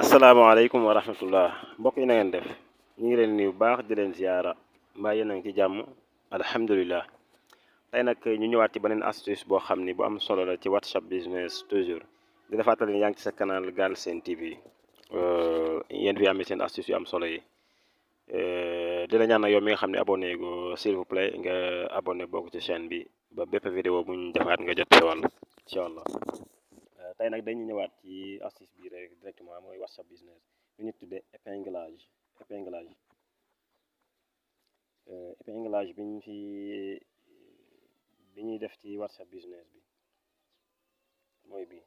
asalaamaaleykum wa rahmatullah mbokk yi na ngeen def ñu ngi leen nuyu bu baax di leen ziara mbaa yéen a ngi ci jàmm alhamdulilah. tey nag ñu ñëwaat ci beneen astuce boo xam ni bu am solo la ci WhatsApp business toujours di la fàttali ne yaa ngi ci sa canal Galsen TV yéen fi amee seen astuce yu am solo yi di la ñaan nag yow mi nga xam ne abonné go s'il vous plaît nga abonné bokk ci chaîne bi ba bépp vidéo bu ñu defaat nga jot sa wàll incha allah. tey nag dañu ñëwaat ci astuce bi rek directement mooy WhatsApp business lu ñu tuddee épinglage bi ñuy def ci WhatsApp business bi mooy bii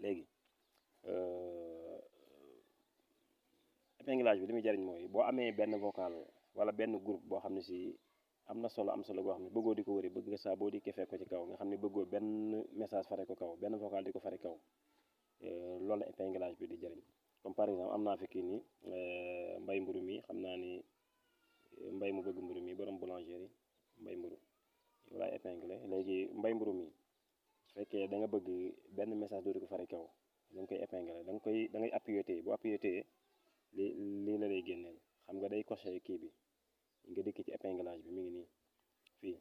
léegi épinglage bi li muy jariñ mooy boo amee benn vocal wala benn groupe boo xam ne si am na solo goo xam ne bëggoo di ko wëri bëgg nga saa boo di ko fekk ko ci kaw nga xam ne bëggoo benn message fare ko kaw benn vocal di ko fare kaw loolu la épinglage bi di jëriñ comme par exemple am naa fi kii nii mbay mburu mi xam naa ni mbay mu bëgg mburu mi borom boulangerie mbay mburu wala épinglé léegi mbay mburu mi su fekkee da nga bëgg benn message dootu ko fare kaw da nga koy épinglé da ngay appuyer téye boo appuyer téye lii la lay génneel xam nga day coché kii bi nga dikk ci épinglage bi mi ngi nii fii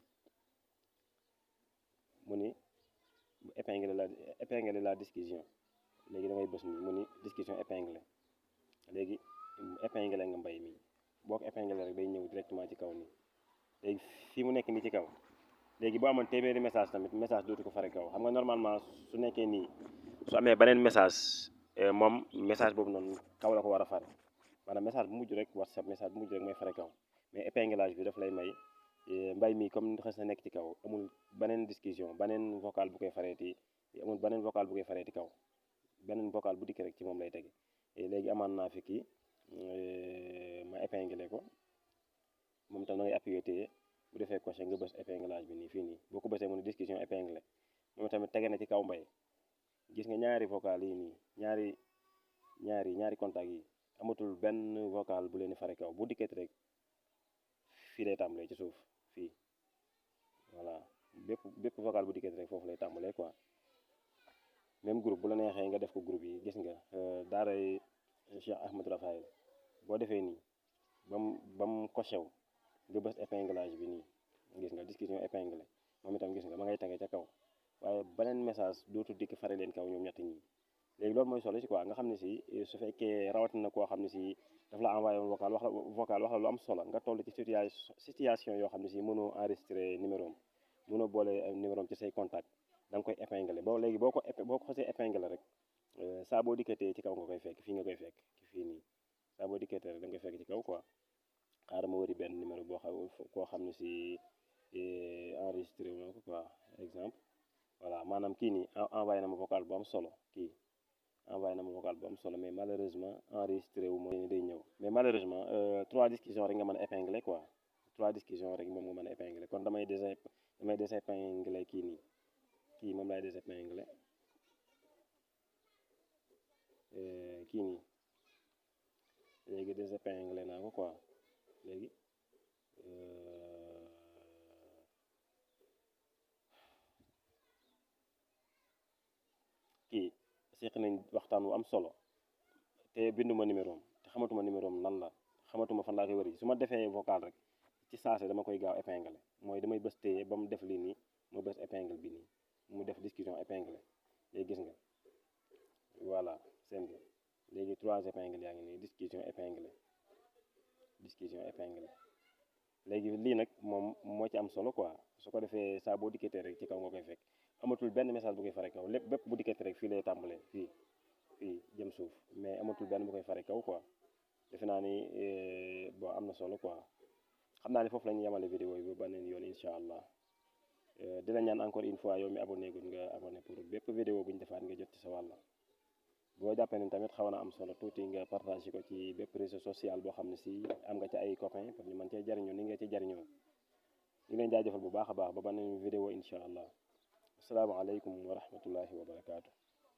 mu ni épinglé la discussion léegi da ngay bës nii mu ni discussion épinglé léegi épinglé nga mbay mi boo ko épinglé rek day ñëw directement ci kaw nii léegi fii mu nekk nii ci kaw léegi boo amoon téeméeri message tamit message dootu ko fare kaw xam nga normalement su nekkee nii su amee beneen message moom message boobu noonu kaw la ko war a fare maanaam message bu mujj rek WhatsApp message bu mujj rek mooy fare kaw mais épinglage bi daf lay may mbay mi comme xës na nekk ci kaw amul beneen discussion beneen vocal bu koy fareeti amul beneen vocal bu koy fareeti kaw beneen vocal bu dikk rek ci moom lay tege léegi amaan naa fi kii ma épinglé ko moom tam da ngay appuyer téye bu defee coché nga bës épinglage bi nii fii nii boo ko bësee mu ne discussion épinglé moom tamit tege na ci kaw mbay gis nga ñaari vocal yi nii ñaari contact yi amatul benn vocal bu leen di fare kaw bu dikkati rek fii lay tàmbalee ci suuf fii voilà bépp vocal bu dikkati rek foofu lay tàmbalee quoi même groupe bu la neexee nga def ko groupe yi gis nga daaray Cheikh Ahmadou Rafaay boo defee nii ba mu coché wu nga bës épinglage bi nii gis nga discussion épinglé moom itam gis nga ma ngay tege ca kaw waaye beneen message dootu dikk fare leen kaw ñoom ñett ñi léegi loolu mooy solo si quoi nga xam ne si su fekkee rawatina koo xam ne si daf la envoyé vocal wax la lu am solo nga toll ci situation yoo xam ne si mënoo enregistré numéro am mënoo boole numéro am ci say contact da nga koy épinglé léegi boo ko xasee épinglé rek saa boo dikkatee ci kaw nga koy fekk fii nga koy fekk fii nii saa boo dikkatee rek da nga koy fekk ci kaw quoi xaaral ma wëri benn numéro koo xam ne si enregistré wu na ko quoi exemple voilà maanaam kii nii envoyé na ma vocal bu am solo envoyé na ma vocal bu am solo mais malheureusement enregistré wu ma day ñëw mais malheureusement 3 discussions rek nga mën a épinglé quoi 3 discussions rek moom nga mën a épinglé kon damay désépinglé kii moom laay désépinglé kii nii léegi désépinglé naa ko quoi léegi kii seq nañ waxtaan wu am solo te binduma numéro am te xamatuma numéro am lan la xamatuma fan laa koy wëri su ma defee vocal rek ci saase dama koy gaaw épinglé mooy damay bës téye ba mu def lii nii mu bës épingle bi nii mu def discussion épinglé léegi gis nga voilà seen bi léegi 3 épingles yaa ngi nii discussion épinglé léegi lii nag moom moo ci am solo quoi su ko defee saa boo dikkatee rek ci kaw nga koy fekk amatul benn message bu koy fare kaw bépp bu dikkatee rek fii lay tàmbalee fii jëm suuf mais amatul benn bu koy fare kaw quoi defe naa ni bon am na solo quoi xam naa ne foofu la ñu yemale vidéo yi ba beneen yoon incha allah di la ñaan encore une fois yow mi abonné gun nga abonné pour bépp vidéo bu ñu defaat nga jot ci sa wàll boo jàppee ne tamit xaw na am solo tuuti nga partagé ko ci bépp réseau social boo xam ne si am nga ci ay copains pour ñu mën cee jariñoo ni nga ci jariñoo ñu leen jaajëfal bu baax a baax ba beneen vidéo incha allah asalaamaaleykum wa rahmatullahi wa barakaatu.